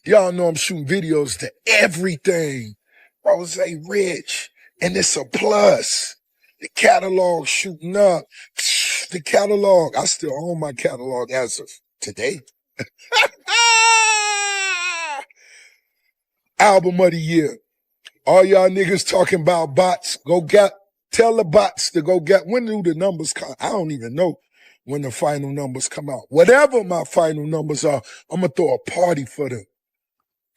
Y'all know I'm shooting videos to everything. Rose Rich, and it's a plus. The catalog shooting up. The catalog, I still own my catalog as of today. Album of the year. All y'all niggas talking about bots, tell the bots to go get, when do the numbers come? I don't even know when the final numbers come out. Whatever my final numbers are, I'm gonna throw a party for them.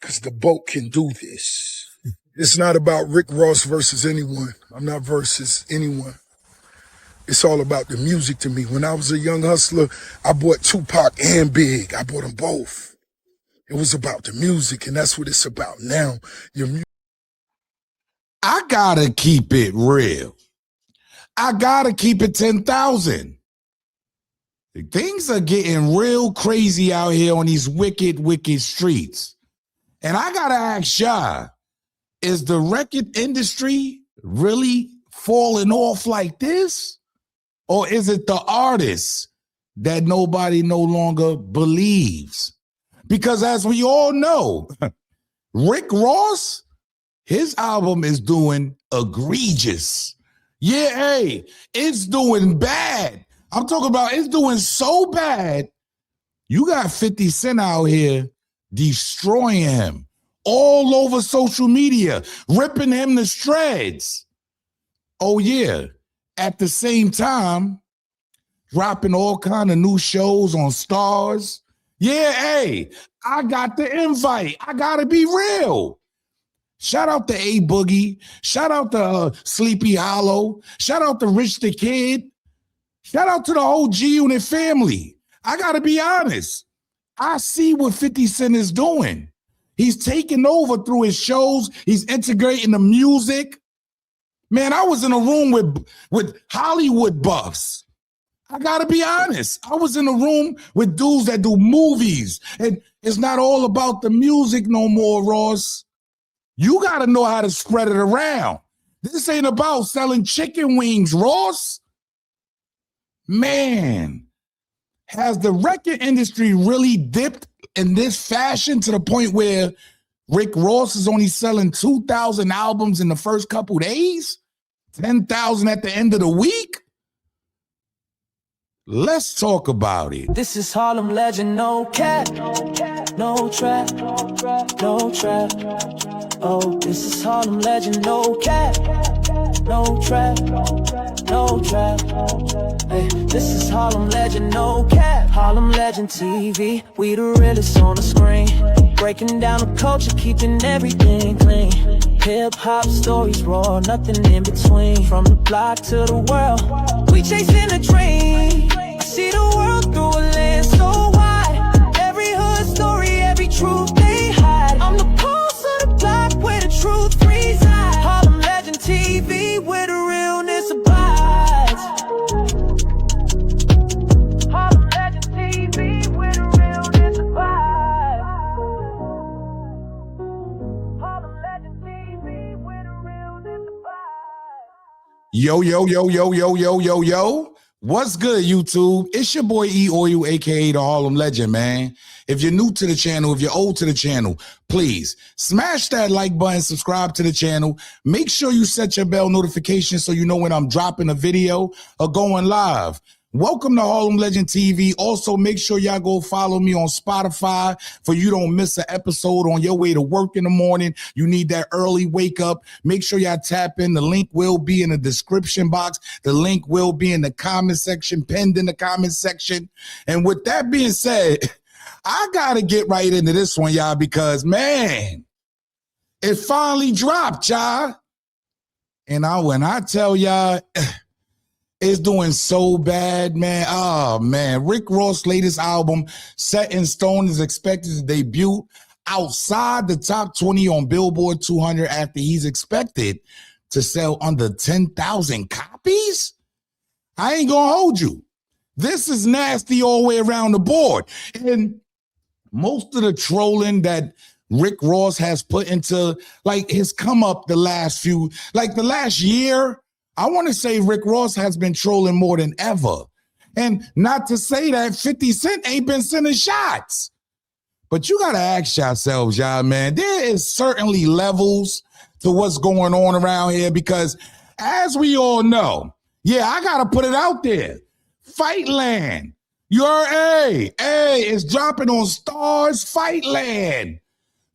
Cause the boat can do this. It's not about Rick Ross versus anyone. I'm not versus anyone. It's all about the music to me. When I was a young hustler, I bought Tupac and Big. I bought them both. It was about the music, and that's what it's about now. I gotta keep it real. I gotta keep it 10,000. Things are getting real crazy out here on these wicked, wicked streets. And I gotta ask y'all, is the record industry really falling off like this? Or is it the artists that nobody no longer believes? Because as we all know, Rick Ross, his album is doing egregious. Yeah, hey, it's doing bad. I'm talking about it's doing so bad. You got 50 Cent out here destroying him all over social media, ripping him to shreds. Oh, yeah. At the same time, dropping all kind of new shows on Stars. Yeah, hey, I got the invite. I got to be real. Shout out to Boogie. Shout out to Sleepyhollow. Shout out to richthekid. Shout out to the whole G-Unit family. I got to be honest. I see what 50 Cent is doing. He's taking over through his shows. He's integrating the music. Man, I was in a room with Hollywood buffs. I gotta be honest. I was in a room with dudes that do movies. And it's not all about the music no more, Ross. You gotta know how to spread it around. This ain't about selling chicken wings, Ross. Man, has the record industry really dipped in this fashion to the point where Rick Ross is only selling 2,000 albums in the first couple days? 10,000 at the end of the week? Let's talk about it. This is Harlem legend, no cap, no trap, no trap. Oh, this is Harlem legend, no cap, no trap, no trap. Hey, this is Harlem legend, no cap. Harlem legend TV, we the realest on the screen. Breaking down the culture, keeping everything clean. Hip-hop stories raw, nothing in between. From the block to the world, we chasing a dream. I see the world through a lens so wide. Every hood story, every truth they hide. I'm the pulse of the block where the truth resides. Harlem legend TV, where the realness abides. Harlem legend TV, where the realness abides. Harlem legend TV, where the realness abides. Yo, yo, yo, yo, yo, yo, yo, yo. What's good, YouTube? It's your boy E Oil, aka the Harlem Legend, man. If you're new to the channel, if you're old to the channel, please smash that like button, subscribe to the channel. Make sure you set your bell notification so you know when I'm dropping a video or going live. Welcome to Harlem Legend TV. Also, make sure y'all go follow me on Spotify for you don't miss an episode on your way to work in the morning. You need that early wake up. Make sure y'all tap in. The link will be in the description box. The link will be in the comment section, pinned in the comment section. And with that being said, I got to get right into this one, y'all, because, man, it finally dropped, y'all. And when I tell y'all, it's doing so bad, man. Oh, man. Rick Ross' latest album, Setinstone, is expected to debut outside the top 20 on Billboard 200 after he's expected to sell under 10,000 copies? I ain't gonna hold you. This is nasty all the way around the board. And most of the trolling that Rick Ross has put into, like, his come up the last year, I want to say Rick Ross has been trolling more than ever. And not to say that 50 Cent ain't been sending shots. But you got to ask yourselves, y'all, man, there is certainly levels to what's going on around here because as we all know, yeah, I got to put it out there. Fightland. It's dropping on Stars Fightland.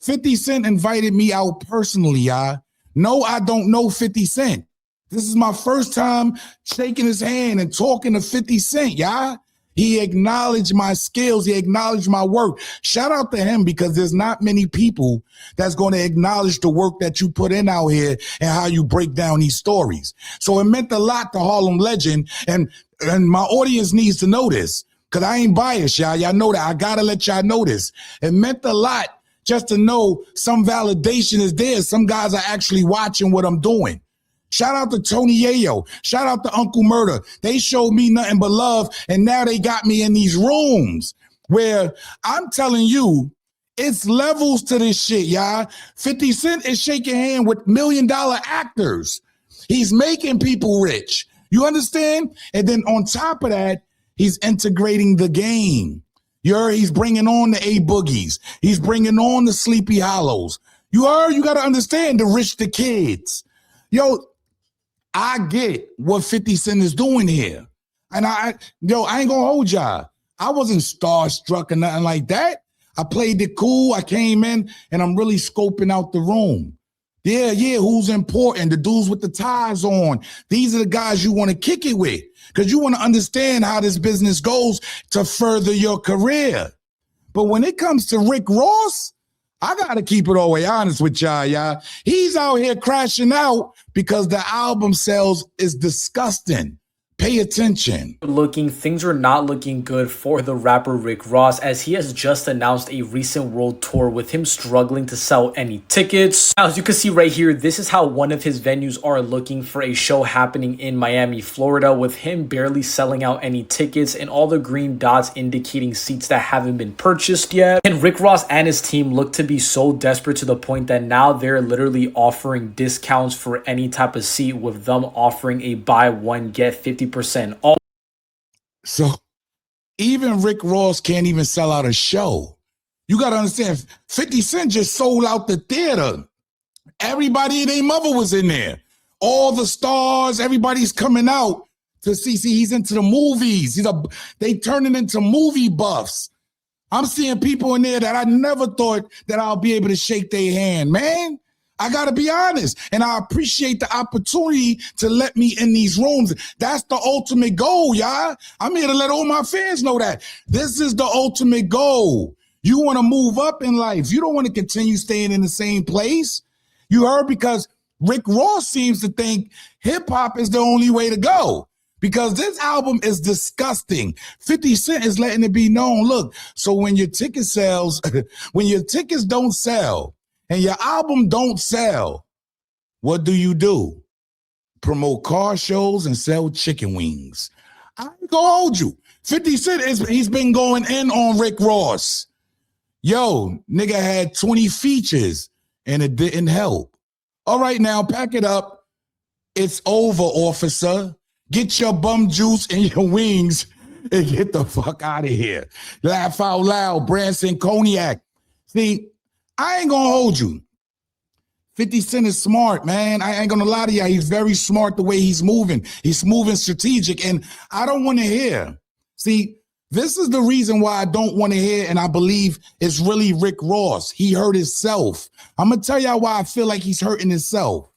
50 Cent invited me out personally, y'all. No, I don't know 50 Cent. This is my first time shaking his hand and talking to 50 Cent, y'all. He acknowledged my skills. He acknowledged my work. Shout out to him because there's not many people that's going to acknowledge the work that you put in out here and how you break down these stories. So it meant a lot to Harlem Legend, and my audience needs to know this because I ain't biased, y'all. Y'all know that. I got to let y'all know this. It meant a lot just to know some validation is there. Some guys are actually watching what I'm doing. Shout out to Tony Yayo. Shout out to Uncle Murder. They showed me nothing but love, and now they got me in these rooms where I'm telling you, it's levels to this shit, y'all. 50 Cent is shaking hand with $1 million actors. He's making people rich. You understand? And then on top of that, he's integrating the game. He's bringing on the aboogies. He's bringing on the sleepy hollows. You got to understand the richthekid. Yo, I get what 50 Cent is doing here. And I ain't gonna hold y'all. I wasn't starstruck or nothing like that. I played it cool. I came in and I'm really scoping out the room. Yeah, who's important? The dudes with the ties on. These are the guys you want to kick it with because you want to understand how this business goes to further your career. But when it comes to Rick Ross, I got to keep it all the way honest with y'all. He's out here crashing out because the album sales is disgusting. Pay attention. Things are not looking good for the rapper Rick Ross as he has just announced a recent world tour with him struggling to sell any tickets. Now, as you can see right here, this is how one of his venues are looking for a show happening in Miami, Florida, with him barely selling out any tickets and all the green dots indicating seats that haven't been purchased yet. And Rick Ross and his team look to be so desperate to the point that now they're literally offering discounts for any type of seat, with them offering a buy one get 50% off. So even Rick Ross can't even sell out a show. You got to understand, 50 Cent just sold out the theater. Everybody and their mother was in there. All the stars, everybody's coming out to see. He's into the movies. They turning into movie buffs. I'm seeing people in there that I never thought that I'll be able to shake their hand, man. I got to be honest, and I appreciate the opportunity to let me in these rooms. That's the ultimate goal, y'all. I'm here to let all my fans know that. This is the ultimate goal. You want to move up in life. You don't want to continue staying in the same place. You heard? Because Rick Ross seems to think hip-hop is the only way to go. Because this album is disgusting. 50 Cent is letting it be known. Look, so when your ticket sells, when your tickets don't sell, and your album don't sell, what do? Promote car shows and sell chicken wings. I ain't gonna hold you. 50 Cent, he's been going in on Rick Ross. Yo, nigga had 20 features and it didn't help. All right, now pack it up. It's over, officer. Get your bum juice and your wings and get the fuck out of here. Laugh out loud, Branson Cognac. See, I ain't gonna hold you. 50 Cent is smart, man. I ain't gonna lie to you. He's very smart the way he's moving. He's moving strategic, and I don't want to hear. See, this is the reason why I don't want to hear, and I believe it's really Rick Ross. He hurt himself. I'm gonna tell y'all why I feel like he's hurting himself.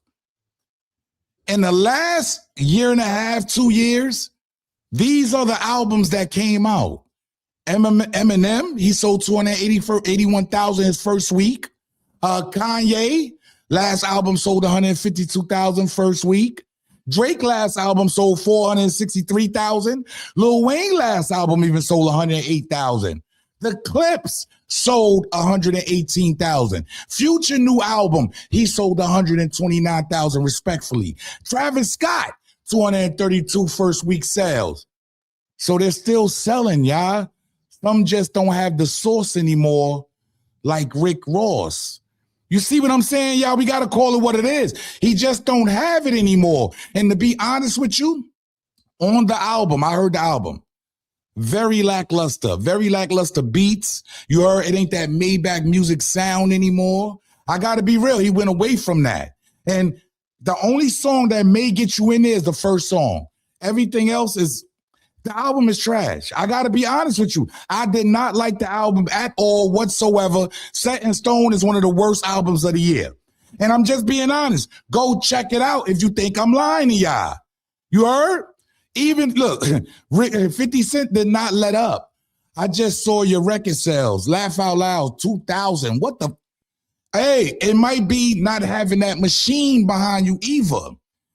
In the last year and a half, 2 years, these are the albums that came out. Eminem, he sold 281,000 his first week. Kanye, last album sold 152,000 first week. Drake last album sold 463,000. Lil Wayne last album even sold 108,000. The Clips sold 118,000. Future new album, he sold 129,000 respectfully. Travis Scott, 232 first week sales. So they're still selling, y'all. Some just don't have the source anymore like Rick Ross. You see what I'm saying, y'all? We got to call it what it is. He just don't have it anymore. And to be honest with you, on the album, I heard the album. very lackluster beats. You heard it ain't that Maybach music sound anymore. I got to be real. He went away from that. And the only song that may get you in there is the first song. Everything else is, the album is trash. I got to be honest with you. I did not like the album at all whatsoever. Setinstone is one of the worst albums of the year. And I'm just being honest. Go check it out if you think I'm lying to y'all. You heard? Even, look, 50 Cent did not let up. I just saw your record sales. Laugh Out Loud, 2,000. What the? Hey, it might be not having that machine behind you either.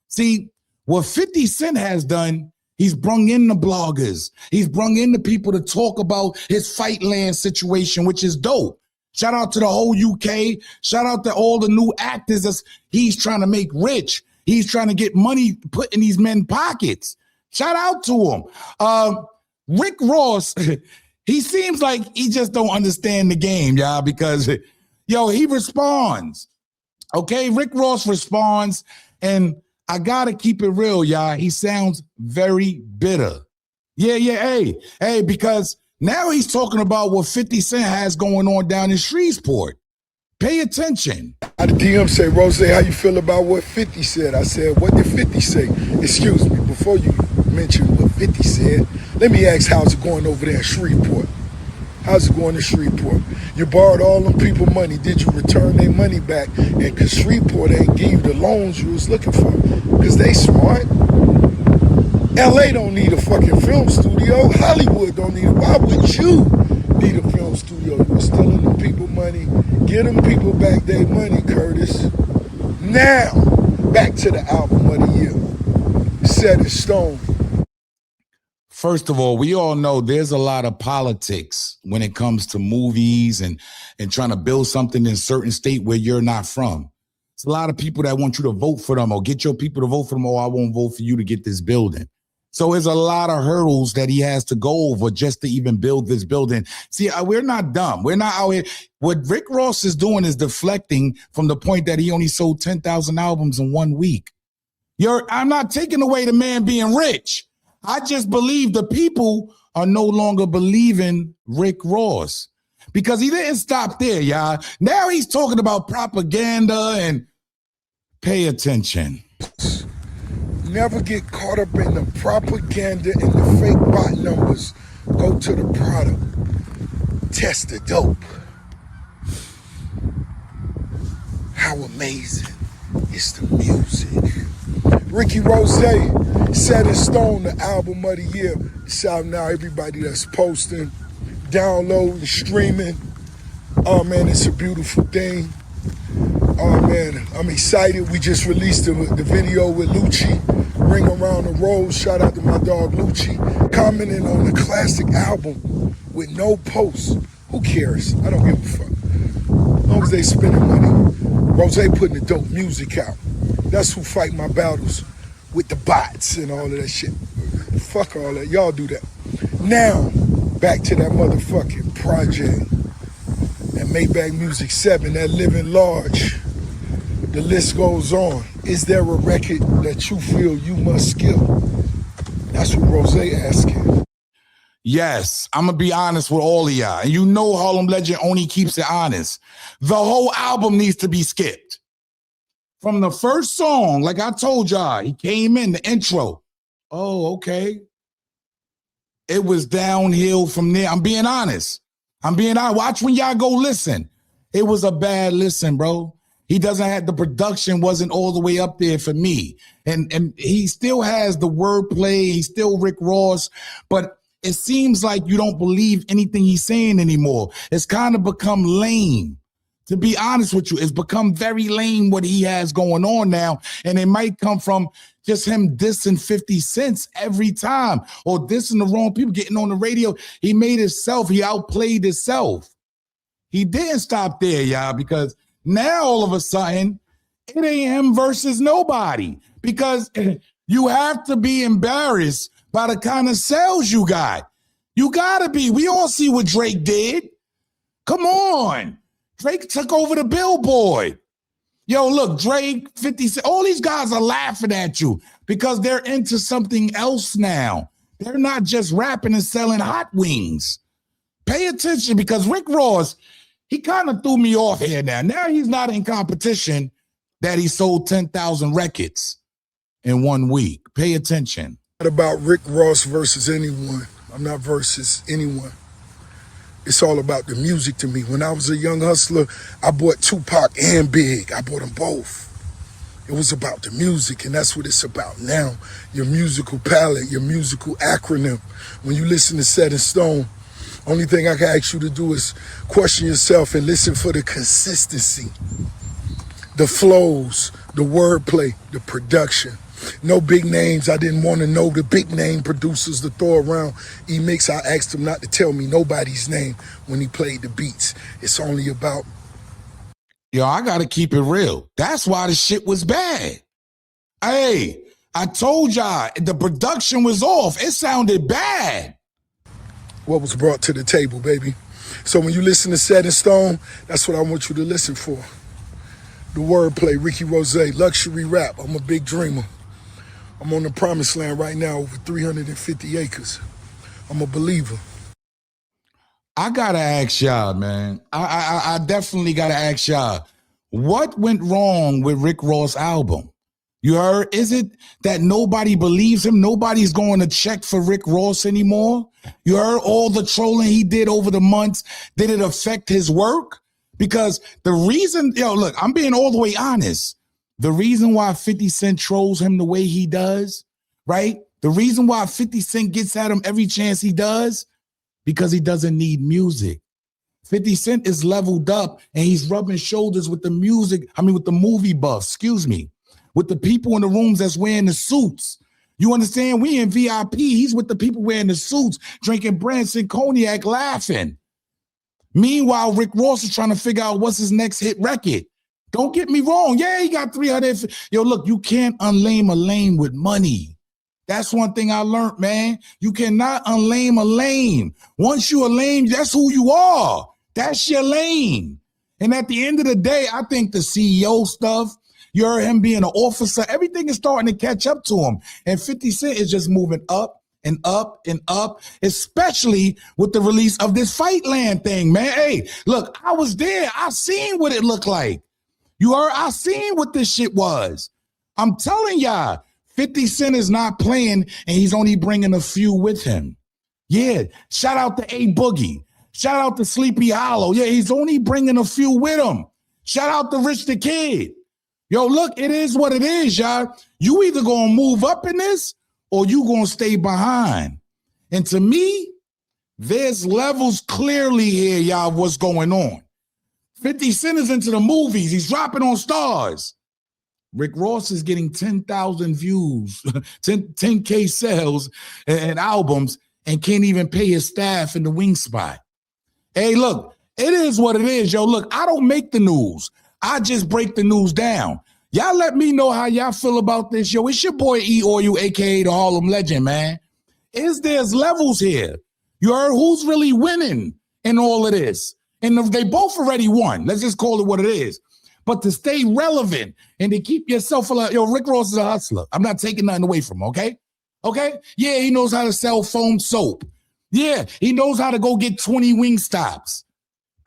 See, what 50 Cent has done, he's brung in the bloggers. He's brung in the people to talk about his fightland situation, which is dope. Shout out to the whole UK. Shout out to all the new actors that he's trying to make rich. He's trying to get money put in these men's pockets. Shout out to him. Rick Ross, he seems like he just don't understand the game, y'all, because, yo, he responds. Okay, Rick Ross responds, and I got to keep it real, y'all. He sounds very bitter. Yeah, hey, because now he's talking about what 50 Cent has going on down in Shreveport. Pay attention. The DM say, Rose, how you feel about what 50 said? I said, what did 50 say? Excuse me, before you mention what 50 said, let me ask, how's it going over there in Shreveport? How's it going in Shreveport? You borrowed all them people money. Did you return their money back? And because Shreveport ain't give you the loans you was looking for. Because they smart. LA don't need a fucking film studio. Hollywood don't need it. Why would you need a film studio? You were stealing them people money. Get them people back their money, Curtis. Now, back to the album of the year. Set in stone. First of all, we all know there's a lot of politics when it comes to movies and trying to build something in a certain state where you're not from. It's a lot of people that want you to vote for them or get your people to vote for them. Oh, I won't vote for you to get this building. So there's a lot of hurdles that he has to go over just to even build this building. See, we're not dumb. We're not out here. What Rick Ross is doing is deflecting from the point that he only sold 10,000 albums in 1 week. I'm not taking away the man being rich. I just believe the people are no longer believing Rick Ross because he didn't stop there, y'all. Now he's talking about propaganda and pay attention. Never get caught up in the propaganda and the fake bot numbers. Go to the product. Test the dope. How amazing is the music. Ricky Rose, Set in Stone, the album of the year. It's out now. Everybody that's posting, downloading, streaming. Oh man, it's a beautiful thing. Oh man, I'm excited. We just released the video with Lucci, Ring Around the Road. Shout out to my dog Lucci, commenting on the classic album with no posts. Who cares? I don't give a fuck. As long as they spending money. Rose putting the dope music out. That's who fight my battles with the bots and all of that shit. Fuck all that. Y'all do that. Now, back to that motherfucking project. That Maybach Music 7, that Living Large. The list goes on. Is there a record that you feel you must skill? That's what Rose asking. Yes, I'm going to be honest with all of y'all. And you know Harlem Legend only keeps it honest. The whole album needs to be skipped. From the first song, like I told y'all, he came in, the intro. Oh, okay. It was downhill from there. I'm being honest. Watch when y'all go listen. It was a bad listen, bro. He doesn't have, the production wasn't all the way up there for me. And he still has the wordplay. He's still Rick Ross, but it seems like you don't believe anything he's saying anymore. It's kind of become lame. To be honest with you, it's become very lame what he has going on now. And it might come from just him dissing 50 Cent every time or dissing the wrong people, getting on the radio. He made himself. He outplayed himself. He didn't stop there, y'all, because now all of a sudden, it ain't him versus nobody because you have to be embarrassed by the kind of sales you got. You got to be. We all see what Drake did. Come on. Drake took over the Billboard. Yo, look, Drake, 50 Cent, all these guys are laughing at you because they're into something else now. They're not just rapping and selling hot wings. Pay attention, because Rick Ross, he kind of threw me off here now. Now he's not in competition that he sold 10,000 records in 1 week. Pay attention. Not about Rick Ross versus anyone. I'm not versus anyone. It's all about the music to me. When I was a young hustler, I bought Tupac and Big. I bought them both. It was about the music, and that's what it's about now. Your musical palette, your musical acronym. When you listen to Setinstone, only thing I can ask you to do is question yourself and listen for the consistency, the flows, the wordplay, the production. No big names. I didn't want to know the big name producers to throw around E-Mix. I asked him not to tell me nobody's name when he played the beats. It's only about... Yo, I got to keep it real. That's why the shit was bad. Hey, I told y'all, the production was off. It sounded bad. What was brought to the table, baby. So when you listen to Setinstone, that's what I want you to listen for. The wordplay, Ricky Rose, luxury rap. I'm a big dreamer. I'm on the promised land right now, over 350 acres. I'm a believer. I gotta ask y'all, man. I definitely gotta ask y'all, what went wrong with Rick Ross' album? You heard? Is it that nobody believes him? Nobody's going to check for Rick Ross anymore? You heard all the trolling he did over the months? Did it affect his work? Because the reason, look, I'm being all the way honest. The reason why 50 Cent trolls him the way he does, right? The reason why 50 Cent gets at him every chance he does, because he doesn't need music. 50 Cent is leveled up and he's rubbing shoulders with the with the movie buffs, with the people in the rooms that's wearing the suits. You understand? We in VIP. He's with the people wearing the suits, drinking Branson cognac, laughing. Meanwhile, Rick Ross is trying to figure out what's his next hit record. Don't get me wrong. Yeah, he got 300. Look, you can't unlame a lame with money. That's one thing I learned, man. You cannot unlame a lame. Once you a lame, that's who you are. That's your lane. And at the end of the day, I think the CEO stuff, you heard him being an officer, everything is starting to catch up to him. And 50 Cent is just moving up and up and up, especially with the release of this Fightland thing, man. Hey, look, I was there. I seen what it looked like. You heard? I seen what this shit was. I'm telling y'all, 50 Cent is not playing, and he's only bringing a few with him. Yeah, shout out to Boogie. Shout out to Sleepyhollow. Yeah, he's only bringing a few with him. Shout out to richthekid. Yo, look, it is what it is, y'all. You either gonna move up in this or you gonna stay behind. And to me, there's levels clearly here, y'all, of what's going on. 50 Cent is into the movies. He's dropping on stars. Rick Ross is getting 10,000 views, 10K sales and albums, and can't even pay his staff in the wing spot. Hey, look, it is what it is, yo. Look, I don't make the news. I just break the news down. Y'all let me know how y'all feel about this, yo. It's your boy E-Oil, a.k.a. the Harlem Legend, man. There's levels here. You heard who's really winning in all of this? And they both already won. Let's just call it what it is. But to stay relevant and to keep yourself alive, yo, Rick Ross is a hustler. I'm not taking nothing away from him, okay? Okay? Yeah, he knows how to sell foam soap. Yeah, he knows how to go get 20 wing stops.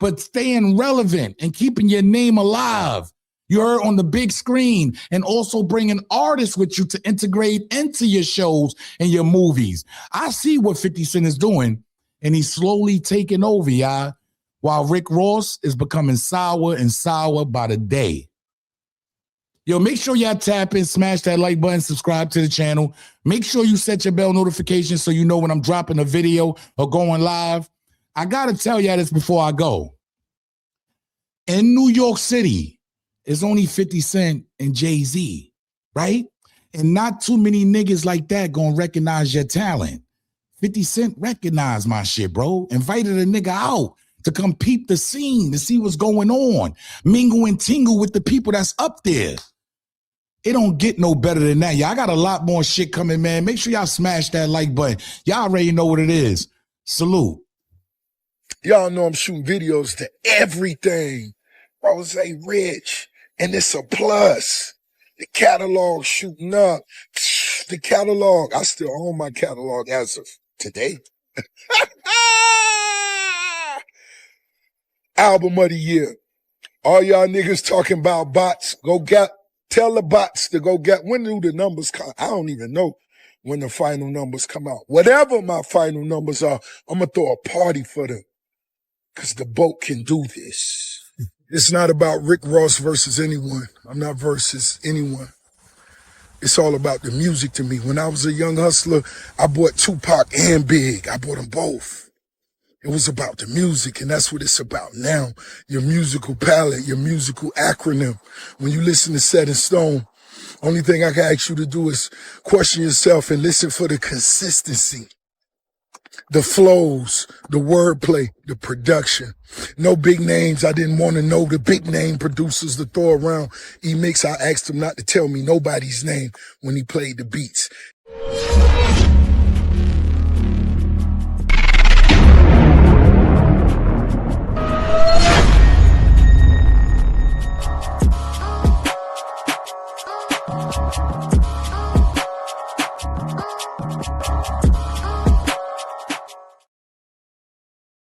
But staying relevant and keeping your name alive, you heard, on the big screen, and also bringing artists with you to integrate into your shows and your movies. I see what 50 Cent is doing, and he's slowly taking over, y'all, while Rick Ross is becoming sour and sour by the day. Yo, make sure y'all tap in, smash that like button, subscribe to the channel. Make sure you set your bell notifications so you know when I'm dropping a video or going live. I got to tell y'all this before I go. In New York City, it's only 50 Cent and Jay-Z, right? And not too many niggas like that gonna recognize your talent. 50 Cent recognized my shit, bro. Invited a nigga out to come peep the scene, to see what's going on. Mingle and tingle with the people that's up there. It don't get no better than that. Y'all got a lot more shit coming, man. Make sure y'all smash that like button. Y'all already know what it is. Salute. Y'all know I'm shooting videos to everything. Rose rich, and it's a plus. The catalog shooting up. the catalog. I still own my catalog as of today. Album of the year. All y'all niggas talking about bots, tell the bots to go get, when do the numbers come? I don't even know when the final numbers come out. Whatever my final numbers are, I'm gonna throw a party for them. Cause the boat can do this. It's not about Rick Ross versus anyone. I'm not versus anyone. It's all about the music to me. When I was a young hustler, I bought Tupac and Big. I bought them both. It was about the music, and that's what it's about now. Your musical palette, your musical acronym. When you listen to Setinstone, only thing I can ask you to do is question yourself and listen for the consistency, the flows, the wordplay, the production. No big names. I didn't want to know the big name producers to throw around. E-Mix, I asked him not to tell me nobody's name when he played the beats.